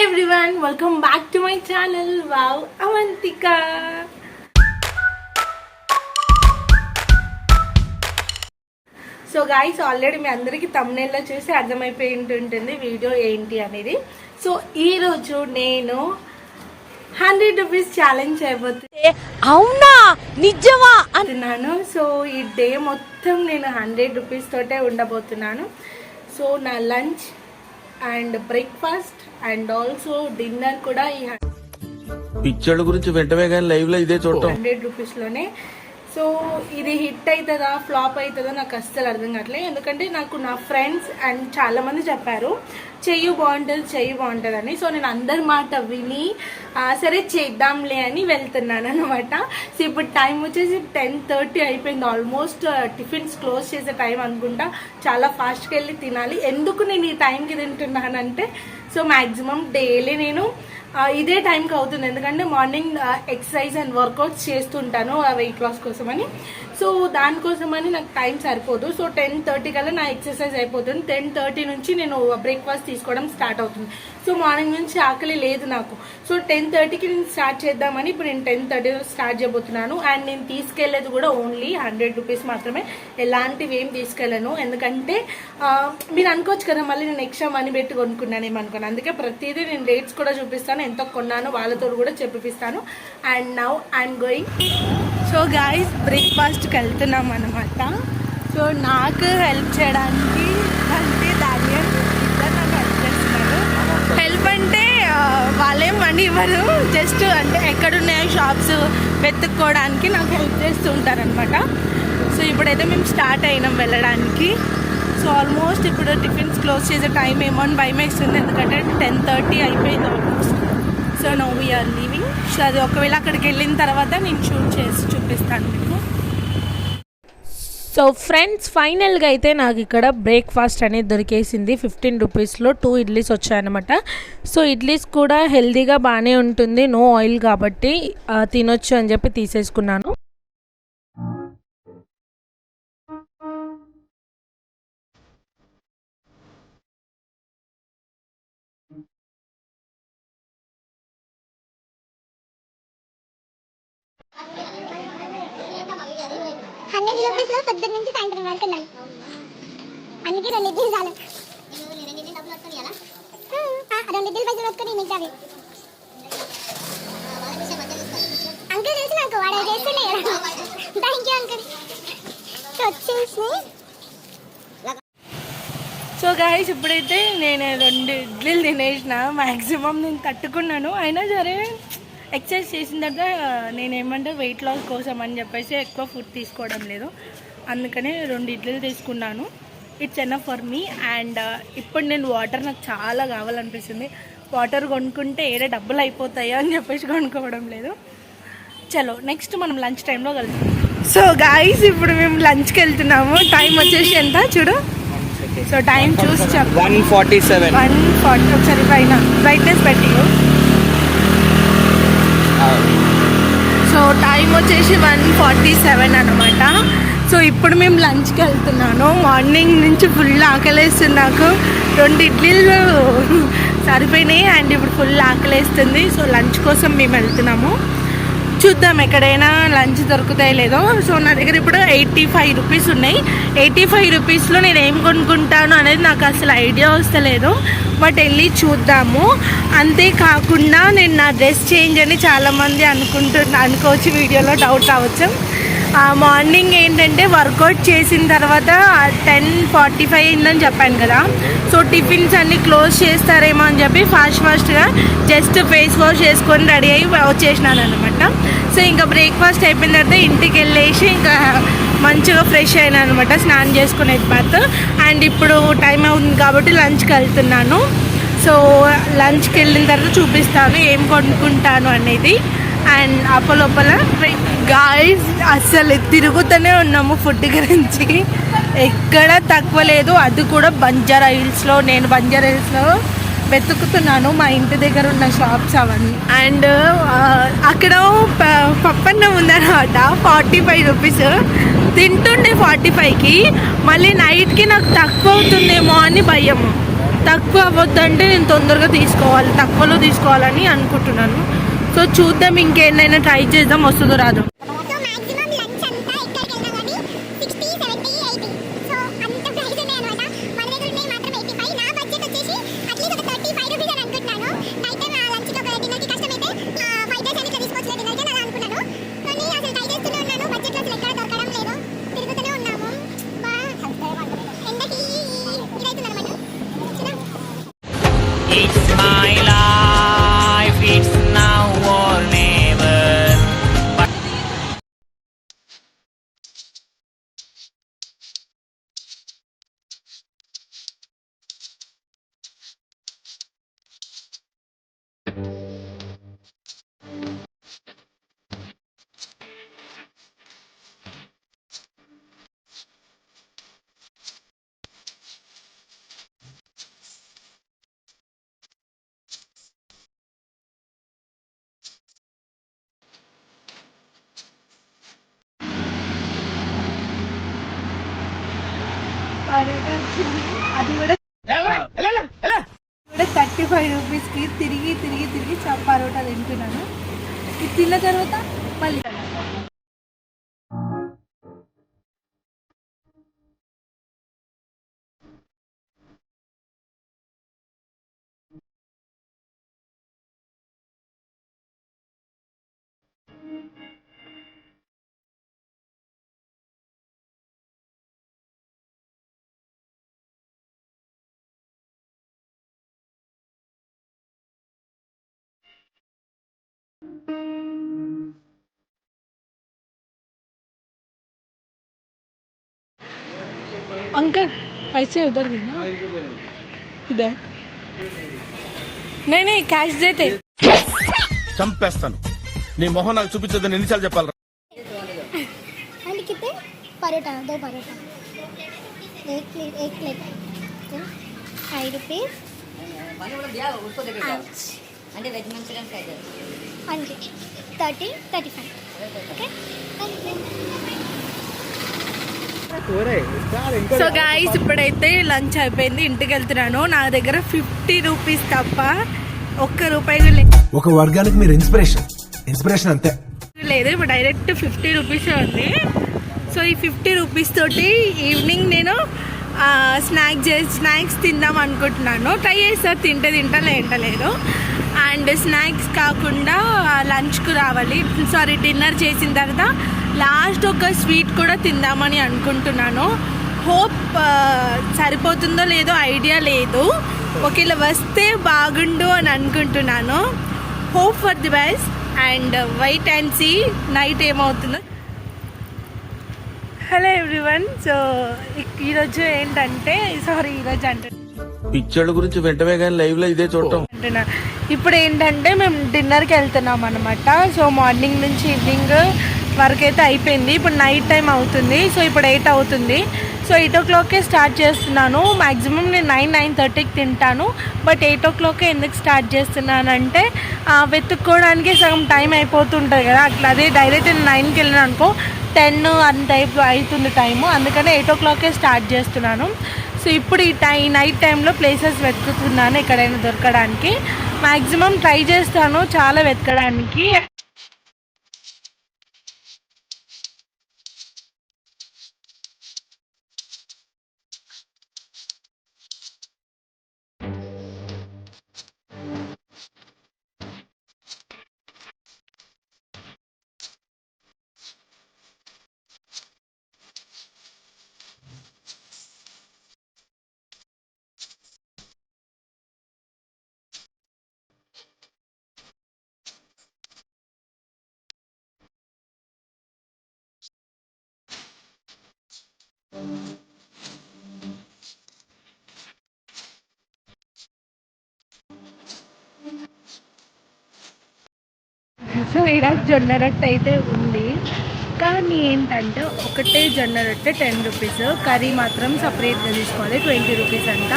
everyone, welcome back to my channel. Wow, Avantika. So guys already మీ అందరికి thumbnail లో చూసి అర్థమైపోయి ఉంటుంది వీడియో ఏంటి అనేది. సో ఈ రోజు నేను 100 రూపీస్ ఛాలెంజ్ చేయబోతున్నా. అవునా నిజమా అంటున్నాను. సో ఈ డే మొత్తం నేను 100 రూపీస్ తోటే ఉండబోతున్నాను. సో నా lunch and breakfast and also dinner కూడా ఈ పిక్చర్ల గురించి వెంటనే కానీ లైవ్ లో ఇదే చూడటం 100 రూపీస్ లోనే. సో ఇది హిట్ అవుతుందా ఫ్లాప్ అవుతుందా నాకు అస్సలు అర్థం కావట్లేదు. ఎందుకంటే నాకు నా ఫ్రెండ్స్ అండ్ చాలా మంది చెప్పారు చెయ్యి బాగుంటుంది అని. సో నేను అందరి మాట విని సరే చేద్దాంలే అని వెళ్తున్నాను అనమాట. సో ఇప్పుడు టైం వచ్చేసి 10:30 అయిపోయింది. ఆల్మోస్ట్ టిఫిన్స్ క్లోజ్ చేసే టైం అనుకుంటా. చాలా ఫాస్ట్గా వెళ్ళి తినాలి. ఎందుకు నేను ఈ టైంకి తింటున్నానంటే సో మ్యాక్సిమం డైలీ నేను ఇదే టైంకి అవుతుంది. ఎందుకంటే మార్నింగ్ ఎక్సర్సైజ్ అండ్ వర్కౌట్స్ చేస్తుంటాను వెయిట్ లాస్ కోసమని. సో దానికోసమని నాకు టైం సరిపోదు. సో 10:30 కల్లా నా ఎక్సర్సైజ్ అయిపోతుంది. 10:30 నుంచి నేను బ్రేక్ఫాస్ట్ తీసుకోవడం స్టార్ట్ అవుతుంది. సో మార్నింగ్ నుంచి ఆకలి లేదు నాకు. సో 10:30కి నేను స్టార్ట్ చేద్దామని ఇప్పుడు నేను 10:30 స్టార్ట్ చేయబోతున్నాను. అండ్ నేను తీసుకెళ్లేది కూడా ఓన్లీ 100 రూపీస్ మాత్రమే. ఎలాంటివి ఏం తీసుకెళ్ళను. ఎందుకంటే మీరు అనుకోవచ్చు కదా మళ్ళీ నేను ఎక్స్ట్రా మనీ పెట్టి కొనుక్కున్నాను ఏమనుకోను. అందుకే ప్రతిదీ నేను రేట్స్ కూడా చూపిస్తాను, ఎంత కొన్నాను వాళ్ళతో కూడా చెప్పిస్తాను. And now I'm going. So guys బ్రేక్ఫాస్ట్కి వెళ్తున్నాం అనమాట. సో నాకు హెల్ప్ చేయడానికి అంటే ధాన్యం ఇద్దరు నాకు హెల్ప్ చేస్తున్నారు. హెల్ప్ అంటే వాళ్ళేం మనీ ఇవ్వరు, జస్ట్ అంటే ఎక్కడున్నాయో షాప్స్ వెతుక్కోవడానికి నాకు హెల్ప్ చేస్తూ ఉంటారనమాట. సో ఇప్పుడైతే మేము స్టార్ట్ అయినాం వెళ్ళడానికి. సో ఆల్మోస్ట్ ఇప్పుడు టిఫిన్స్ క్లోజ్ చేసే టైం ఏమో అని భయం వేస్తుంది. ఎందుకంటే 10:30 అయిపోయింది almost. So now we're leaving. So అది ఒకవేళ అక్కడికి వెళ్ళిన తర్వాత నేను షూట్ చేసి చూపిస్తాను మీకు. సో ఫ్రెండ్స్ ఫైనల్గా అయితే నాకు ఇక్కడ బ్రేక్ఫాస్ట్ అనేది దొరికేసింది. 15 రూపీస్లో 2 ఇడ్లీస్ వచ్చాయన్నమాట. సో ఇడ్లీస్ కూడా హెల్తీగా బాగానే ఉంటుంది, నో ఆయిల్ కాబట్టి తినొచ్చు అని చెప్పి తీసేసుకున్నాను. పొద్దున్న నుంచి సాయంత్రం వరకు ఉన్నాను. అందుకే 2 ఇడ్లీలు చాలు. 2 ఇడ్లీలు పైసలు పట్టుకొని మిగతావి అంకుల్ తెలుసు నాకు, వాడు చేస్తుండే కదా. Thank you uncle. వచ్చేసి సో గాయస్ ఇప్పుడైతే నేను 2 ఇడ్లీలు తినేసిన. మ్యాక్సిమం నేను తట్టుకున్నాను. అయినా సరే ఎక్సర్సైజ్ చేసిన తర్వాత నేనేమంటే వెయిట్ లాస్ కోసం అని చెప్పేసి ఎక్కువ ఫుడ్ తీసుకోవడం లేదు. అందుకనే 2 ఇడ్లీలు తీసుకున్నాను. It's enough for me. And ఇప్పుడు నేను వాటర్ నాకు చాలా కావాలనిపిస్తుంది. వాటర్ కొనుక్కుంటే ఏడే డబ్బులు అయిపోతాయో అని చెప్పేసి కొనుక్కోవడం లేదు. చలో నెక్స్ట్ మనం లంచ్ టైంలో కలుద్దాం. సో గాయస్ ఇప్పుడు మేము లంచ్కి వెళ్తున్నాము. టైం వచ్చేసి ఎంత చూడు. సో టైం చూసి చెప్పు. 1:47. 1:40. ఒకసారి పైన బ్రైట్నెస్ పెట్టి. సో టైం వచ్చేసి 1:47 అనమాట. సో ఇప్పుడు మేము లంచ్కి వెళ్తున్నాను. మార్నింగ్ నుంచి ఫుల్ ఆకలేస్తుంది నాకు. 2 ఇడ్లీలు సరిపోయినాయి అండ్ ఇప్పుడు ఫుల్ ఆకలేస్తుంది. సో లంచ్ కోసం మేము వెళ్తున్నాము. చూద్దాం ఎక్కడైనా లంచ్ దొరుకుతాయో లేదో. సో నా దగ్గర ఇప్పుడు 85 రూపీస్ ఉన్నాయి. 85 రూపీస్లో నేను ఏం కొనుక్కుంటాను అనేది నాకు అసలు ఐడియా వస్తలేదు. బట్ వెళ్ళి చూద్దాము. అంతేకాకుండా నేను నా డ్రెస్ చేంజ్ అని చాలామంది అనుకోవచ్చు, వీడియోలో డౌట్ రావచ్చు. మార్నింగ్ ఏంటంటే వర్కౌట్ చేసిన తర్వాత 10:45 అయిందని చెప్పాను కదా. సో టిఫిన్స్ అన్నీ క్లోజ్ చేస్తారేమో అని చెప్పి ఫాస్ట్గా జస్ట్ ఫేస్ వాష్ చేసుకొని రెడీ అయ్యి వచ్చేసినాను అనమాట. సో ఇంకా బ్రేక్ఫాస్ట్ అయిపోయిన తర్వాత ఇంటికి వెళ్ళేసి ఇంకా మంచిగా ఫ్రెష్ అయినా అనమాట, స్నానం చేసుకునేది బాత్. అండ్ ఇప్పుడు టైం అవుతుంది కాబట్టి లంచ్కి వెళ్తున్నాను. సో లంచ్కి వెళ్ళిన తర్వాత చూపిస్తాను ఏం కొనుక్కుంటాను అనేది. అండ్ అప్పలోపల గాయ్స్ అస్సలు తిరుగుతూనే ఉన్నాము ఫుడ్ గురించి, ఎక్కడ తక్కువ లేదు. అది కూడా బంజారా హిల్స్లో. నేను బంజారా హిల్స్లో వెతుకుతున్నాను మా ఇంటి దగ్గర ఉన్న షాప్స్ అవన్నీ. అండ్ అక్కడ పప్పన్నం ఉందన్నమాట. 45 రూపీస్ తింటుండే 45కి. మళ్ళీ నైట్కి నాకు తక్కువ అవుతుందేమో అని భయము. తక్కువ అవ్వద్దంటే నేను తొందరగా తీసుకోవాలి, తక్కువలో తీసుకోవాలని అనుకుంటున్నాను. సో చూద్దాం, ఇంకేమైనా ట్రై చేద్దాం, వస్తుందో రాదు. సో మాక్సిమం లంచ్ అంతా ఎక్కడికి వెళ్ళినా కానీ 60, 70, 80 సో అంత ప్రైస్ ఉన్నాయి అనమాట. మన దగ్గర ఉన్నాయి మాత్రం 85. నా బడ్జెట్ వచ్చేసి అట్లీస్ట్ ఒక 35 రూపీస్ అని అనుకుంటున్నాను. నైట్ టైం లంచ్కి ఒక డిన్నర్కి కష్టమైతే ఫ్రైడ్ రైస్ అనేది తీసుకోవచ్చు డిన్నర్కి అని అనుకున్నాను. కానీ అసలు ట్రై చేస్తూనే ఉన్నాను, బడ్జెట్లో అసలు ఎక్కడ దొరకడం లేదు. తిరుగుతూనే ఉన్నాము, ఎండకి ఇదవుతుంది అనమాట. It's my life, it's now or never. అది కూడా 35 రూపీస్కి తిరిగి తిరిగి తిరిగి పరోటా తింటున్నాను. ఇది తిన్న తర్వాత మళ్ళీ अंकल पैसे उधर देना, इधर नहीं नहीं कैश देते. చంపేస్తాను. నీ మొహం నాకు చూపించదని ఎన్నిసార్లు చెప్పాలి? అండ్ కితే పరోటా, 2 పరోటా, एक प्लेट 5 రూపీస్. అంటే వెజ్ మంచూరియన్ ఫ్రై చేయాలి. 30, 35. ఓకే. సో గాయ్స్ ఇప్పుడైతే లంచ్ అయిపోయింది, ఇంటికి వెళ్తున్నాను. నా దగ్గర 50 రూపీస్ తప్ప ₹1 ఒక వర్గానికి మీరు ఇన్స్పిరేషన్ అంతే లేదు. ఇప్పుడు డైరెక్ట్ 50 రూపీస్ ఉంది. సో ఈ 50 రూపీస్ తోటి ఈవినింగ్ నేను స్నాక్స్ తిందాం అనుకుంటున్నాను. ట్రై చేస్తా, తింటా లేదు. అండ్ స్నాక్స్ కాకుండా లంచ్కు రావాలి, డిన్నర్ చేసిన తర్వాత లాస్ట్ ఒక స్వీట్ కూడా తిందామని అనుకుంటున్నాను. హోప్ సరిపోతుందో లేదో ఐడియా లేదు. ఒకవేళ వస్తే బాగుండు అని అనుకుంటున్నాను. Hope for the best and wait and see night ఏమవుతుందో. Hello everyone. సో ఈరోజు ఏంటంటే ఈరోజు అంటే పిచ్చోళ్ళ గురించి వెంటనే కానీ లైవ్ లో ఇదే చూడటం. ఇప్పుడు ఏంటంటే మేము డిన్నర్కి వెళ్తున్నాం అనమాట. సో మార్నింగ్ నుంచి ఈవినింగ్ వరకు అయితే అయిపోయింది. ఇప్పుడు నైట్ టైం అవుతుంది. సో ఇప్పుడు 8 అవుతుంది. సో 8 o'clockకే స్టార్ట్ చేస్తున్నాను. మ్యాక్సిమం నేను 9-9:30కి తింటాను. బట్ 8 o'clockకే ఎందుకు స్టార్ట్ చేస్తున్నానంటే వెతుక్కోవడానికి సగం టైం అయిపోతుంటుంది కదా, అట్లా అదే డైరెక్ట్ నేను 9కి వెళ్ళిన అనుకో 10 అంత అవుతుంది టైము. అందుకనే 8 o'clockకే స్టార్ట్ చేస్తున్నాను. సో ఇప్పుడు ఈ నైట్ టైంలో ప్లేసెస్ వెతుకుతున్నాను ఎక్కడైనా దొరకడానికి. మ్యాక్సిమం ట్రై చేస్తాను చాలా వెతకడానికి. సో ఇక్కడ జొన్న రొట్టె అయితే ఉంది, కానీ ఏంటంటే ఒకటే జొన్న రొట్టె 10 రూపీస్, కర్రీ మాత్రం సపరేట్గా తీసుకోవాలి 20 రూపీస్ అంట.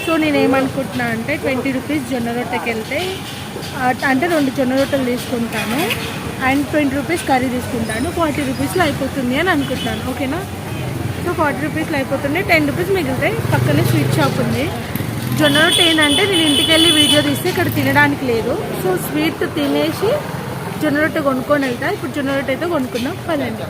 సో నేనేమనుకుంటున్నా అంటే 20 రూపీస్ జొన్న రొట్టెకి వెళ్తే అంటే 2 జొన్న రొట్టెలు తీసుకుంటాను అండ్ 20 రూపీస్ కర్రీ తీసుకుంటాను. 40 రూపీస్లో అయిపోతుంది అని అనుకుంటున్నాను. ఓకేనా? సో 40 రూపీస్లో అయిపోతుంది, 10 రూపీస్ మిగులుతాయి. పక్కనే స్వీట్ షాప్ ఉంది. జొన్న రొట్టె ఏంటంటే నేను ఇంటికి వెళ్ళి వీడియో తీస్తే ఇక్కడ తినడానికి లేదు. సో స్వీట్ తినేసి జొన్న రొట్టె కొనుక్కొని వెళ్తా. ఇప్పుడు జొన్న రొట్టె అయితే కొనుక్కుందాం పదండి.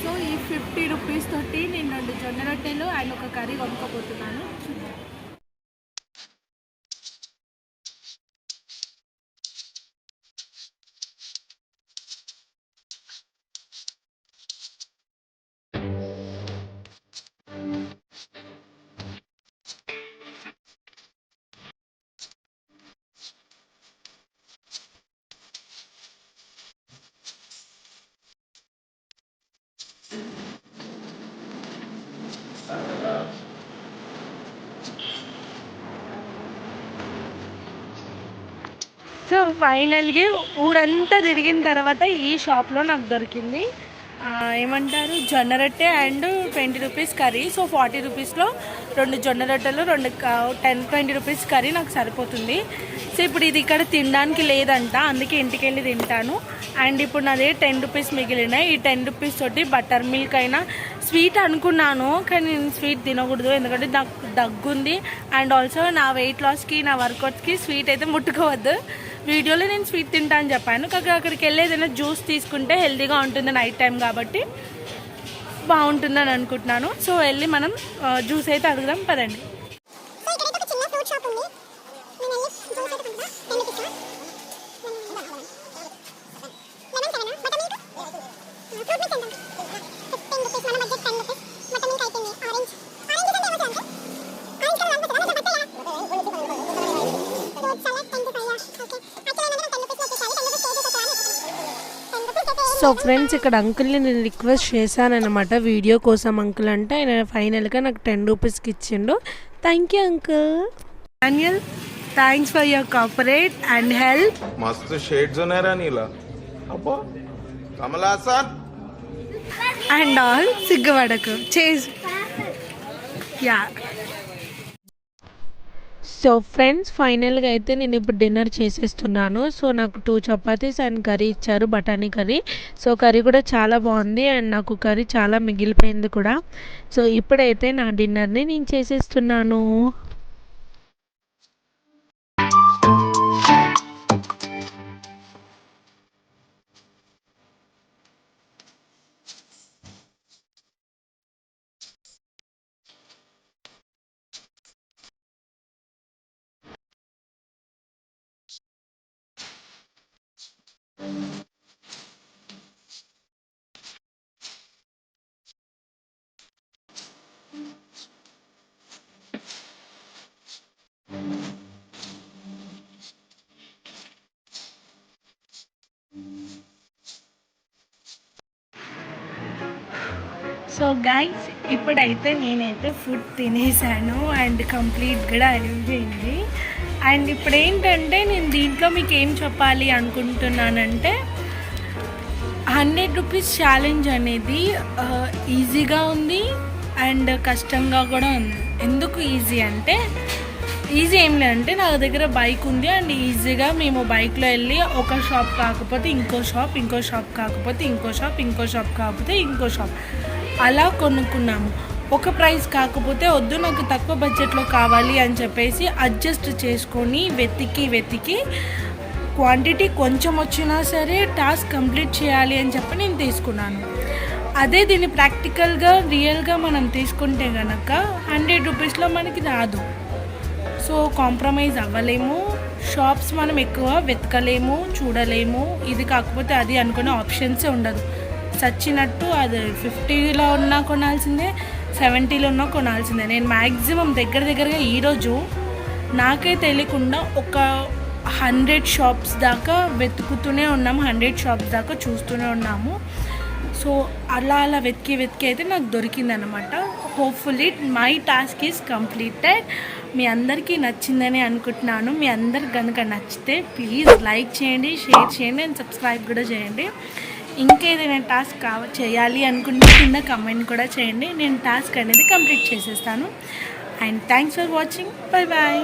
సో ఈ 50 రూపీస్ తోటి నేను 2 జొన్న రొట్టెలు అండ్ ఒక కర్రీ కొనుక్కోబోతున్నాను. సో ఫైనల్గా ఊరంతా తిరిగిన తర్వాత ఈ షాప్లో నాకు దొరికింది ఏమంటారు జొన్న రొట్టె అండ్ 20 రూపీస్ కర్రీ. సో 40 రూపీస్లో 2 జొన్న రొట్టెలు 20 రూపీస్ కర్రీ నాకు సరిపోతుంది. సో ఇప్పుడు ఇది ఇక్కడ తినడానికి లేదంట, అందుకే ఇంటికి వెళ్ళి తింటాను. అండ్ ఇప్పుడు నాదే 10 రూపీస్ మిగిలినాయి. ఈ 10 రూపీస్ తోటి బటర్ మిల్క్ అయినా స్వీట్ అనుకున్నాను, కానీ నేను స్వీట్ తినకూడదు ఎందుకంటే దగ్గుంది. అండ్ ఆల్సో నా వెయిట్ లాస్కి నా వర్కౌట్స్కి స్వీట్ అయితే ముట్టుకోవద్దు. వీడియోలో నేను స్వీట్ తింటా అని చెప్పాను, కాకపోతే అక్కడికి వెళ్ళి ఏదైనా జ్యూస్ తీసుకుంటే హెల్తీగా ఉంటుంది నైట్ టైం కాబట్టి బాగుంటుందని అనుకుంటున్నాను. సో వెళ్ళి మనం జ్యూస్ అయితే అడుగుదాం పదండి. సో ఫ్రెండ్స్ ఇక్కడ అంకుల్ని నేను రిక్వెస్ట్ చేశానన్నమాట వీడియో కోసం. అంకుల్ అంటే ఆయన ఫైనల్గా నాకు 10 రూపీస్కి ఇచ్చిండు. Thank you uncle. Daniel, thanks for your cooperate and help. मस्त शेड्स ఉన్నాయరా నీలా అబ్బో కమలాసన్ అండ్ ఆల్ సిగ్గుపడకు చేసి యా. సో ఫ్రెండ్స్ ఫైనల్గా అయితే నేను ఇప్పుడు డిన్నర్ చేసేస్తున్నాను. సో నాకు 2 చపాతీస్ అండ్ కర్రీ ఇచ్చారు, బఠానీ కర్రీ. సో కర్రీ కూడా చాలా బాగుంది అండ్ నాకు కర్రీ చాలా మిగిలిపోయింది కూడా. సో ఇప్పుడైతే నా డిన్నర్ని నేను చేసేస్తున్నాను. సో గైస్ ఇప్పుడైతే నేనైతే ఫుడ్ తినేసాను అండ్ కంప్లీట్ కూడా అయిపోయింది. అండ్ ఇప్పుడు ఏంటంటే నేను దీంట్లో మీకు ఏం చెప్పాలి అనుకుంటున్నానంటే 100 రూపీస్ ఛాలెంజ్ అనేది ఈజీగా ఉంది అండ్ కష్టంగా కూడా ఉంది. ఎందుకు ఈజీ అంటే ఈజీ ఏం లేదంటే నా దగ్గర బైక్ ఉంది అండ్ ఈజీగా మేము బైక్లో వెళ్ళి ఒక షాప్ కాకపోతే ఇంకో షాప్, ఇంకో షాప్ కాకపోతే ఇంకో షాప్, ఇంకో షాప్ కాకపోతే ఇంకో షాప్ అలా కొనుక్కున్నాము. ఒక ప్రైస్ కాకపోతే వద్దు నాకు తక్కువ బడ్జెట్లో కావాలి అని చెప్పేసి అడ్జస్ట్ చేసుకొని వెతికి క్వాంటిటీ కొంచెం వచ్చినా సరే టాస్క్ కంప్లీట్ చేయాలి అని చెప్పి నేను తీసుకున్నాను. అదే దీన్ని ప్రాక్టికల్గా రియల్గా మనం తీసుకుంటే కనుక 100 రూపీస్లో మనకి రాదు. సో కాంప్రమైజ్ అవ్వలేము, షాప్స్ మనం ఎక్కువ వెతకలేము, చూడలేము. ఇది కాకపోతే అది అనుకునే ఆప్షన్సే ఉండదు. చచ్చినట్టు అది 50లో ఉన్నా కొనాల్సిందే, 70లో ఉన్నా కొనాల్సిందే. నేను మ్యాక్సిమం దగ్గరగా ఈరోజు నాకే తెలియకుండా ఒక 100 షాప్స్ దాకా వెతుకుతూనే ఉన్నాము, 100 షాప్స్ దాకా చూస్తూనే ఉన్నాము. సో అలా వెతికి అయితే నాకు దొరికిందనమాట. Hopefully my task is completed. మీ అందరికీ నచ్చిందని అనుకుంటున్నాను. మీ అందరికి కనుక నచ్చితే ప్లీజ్ లైక్ చేయండి, షేర్ చేయండి అండ్ సబ్స్క్రైబ్ కూడా చేయండి. ఇంకేదైనా టాస్క్ చేయాలి అనుకుంటే కింద కమెంట్ కూడా చేయండి. నేను టాస్క్ అనేది కంప్లీట్ చేసేస్తాను. And thanks for watching. Bye bye.